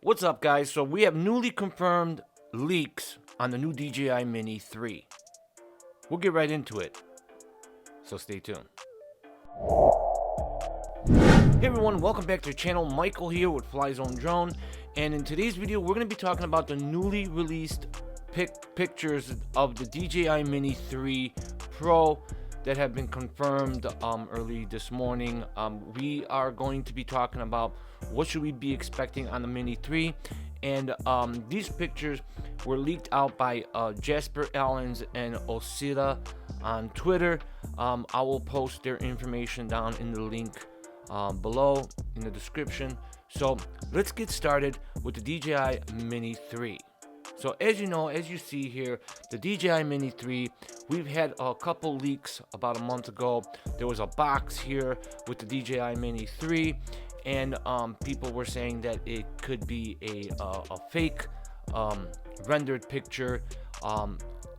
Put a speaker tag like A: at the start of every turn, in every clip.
A: What's up, guys? So we have newly confirmed leaks on the new DJI Mini 3. We'll get right into it, so stay tuned. Hey everyone, welcome back to the channel. Michael here with Flyzone Drone, and in today's video we're going to be talking about the newly released pictures of the DJI Mini 3 Pro that have been confirmed early this morning. We are going to be talking about what should we be expecting on the Mini 3, and these pictures were leaked out by Jasper Ellen and Osit on Twitter. I will post their information down in the link below in the description. So let's get started with the DJI Mini 3. So as you know, as you see here, the DJI Mini 3, we've had a couple leaks about a month ago. There was a box here with the DJI Mini 3, and people were saying that it could be a fake rendered picture,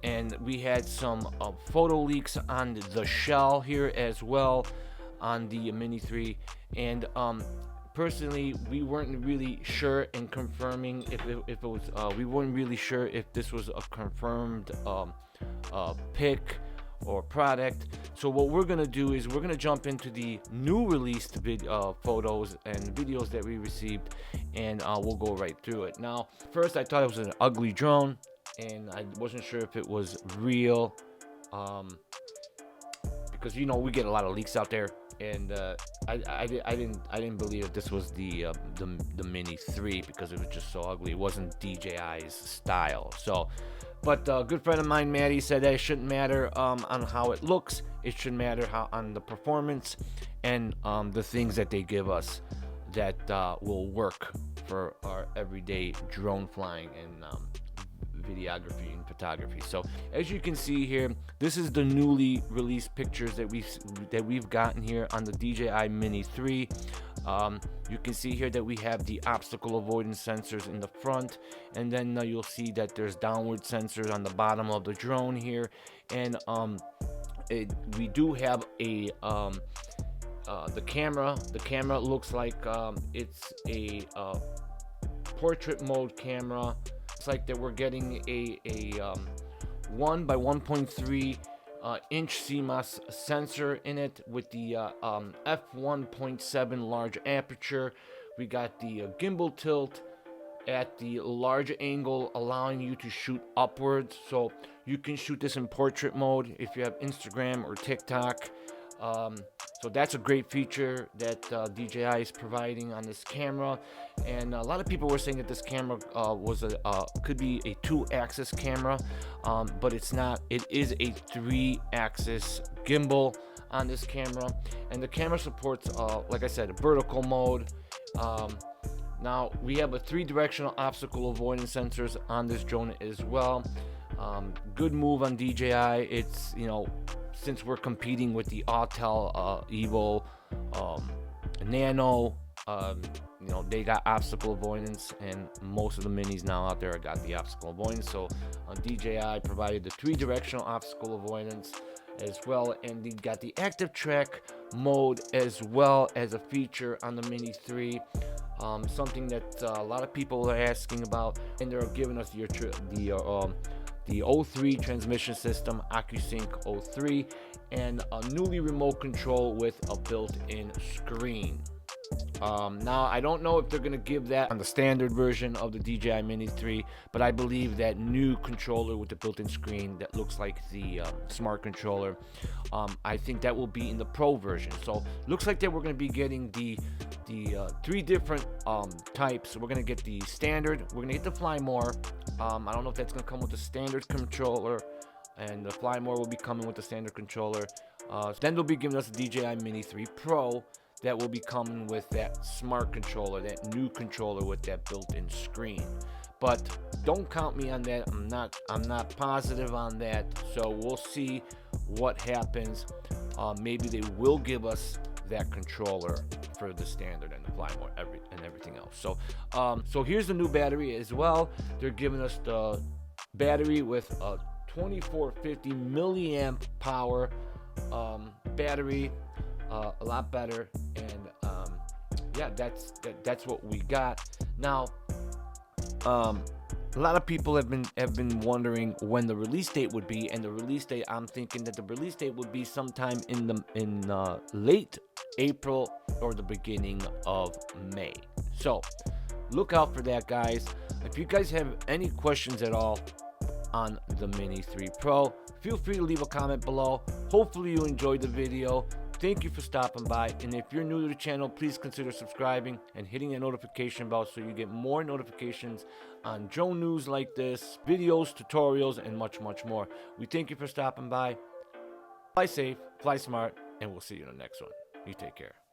A: and we had some photo leaks on the shell here as well on the Mini 3, and personally, we weren't really sure in confirming if it was. We weren't really sure if this was a confirmed pic or product. So what we're gonna do is we're gonna jump into the new released photos and videos that we received, and we'll go right through it. Now, first, I thought it was an ugly drone, and I wasn't sure if it was real, because you know we get a lot of leaks out there. And I didn't believe that this was the Mini 3 because it was just so ugly. It wasn't DJI's style. So, but a good friend of mine, Maddie, said that it shouldn't matter on how it looks. It should matter on the performance and the things that they give us that will work for our everyday drone flying and videography and photography. So as you can see here, this is the newly released pictures that we've gotten here on the DJI Mini 3. You can see here that we have the obstacle avoidance sensors in the front, and then you'll see that there's downward sensors on the bottom of the drone here, and we do have a the camera. The camera looks like it's a portrait mode camera. It's like that we're getting a 1 by 1.3 inch CMOS sensor in it with the f1.7 large aperture. We got the gimbal tilt at the large angle, allowing you to shoot upwards. So you can shoot this in portrait mode if you have Instagram or TikTok. So that's a great feature that DJI is providing on this camera, and a lot of people were saying that this camera could be a 2-axis camera, but it's not. It is a 3-axis gimbal on this camera, and the camera supports, like I said, a vertical mode. Now we have a 3-directional obstacle avoidance sensors on this drone as well. Good move on DJI. It's, you know, since we're competing with the Autel Evo Nano, you know, they got obstacle avoidance, and most of the minis now out there got the obstacle avoidance. So DJI provided the 3-directional obstacle avoidance as well, and they got the active track mode as well as a feature on the Mini 3. Something that a lot of people are asking about, and they're giving us the O3 transmission system, AccuSync O3, and a newly remote control with a built-in screen. Now, I don't know if they're going to give that on the standard version of the DJI Mini 3, but I believe that new controller with the built-in screen that looks like the smart controller, I think that will be in the Pro version. So looks like that we're going to be getting the 3 different types. We're going to get the standard, we're going to get the Fly More. I don't know if that's going to come with the standard controller, and the Fly More will be coming with the standard controller. Then they'll be giving us the DJI Mini 3 Pro that will be coming with that smart controller, that new controller with that built-in screen. But don't count me on that. I'm not positive on that. So we'll see what happens. Maybe they will give us that controller for the standard and the Fly More and everything else. So here's the new battery as well. They're giving us the battery with a 2450 milliamp power battery, a lot better, and yeah, that's what we got. Now A lot of people have been wondering when the release date would be, and the release date, I'm thinking that the release date would be sometime in late April or the beginning of May. So look out for that, guys. If you guys have any questions at all on the Mini 3 Pro, feel free to leave a comment below. Hopefully you enjoyed the video. Thank you for stopping by, and if you're new to the channel, please consider subscribing and hitting the notification bell so you get more notifications on drone news like this, videos, tutorials, and much more. We thank you for stopping by. Fly safe, fly smart, and we'll see you in the next one. You take care.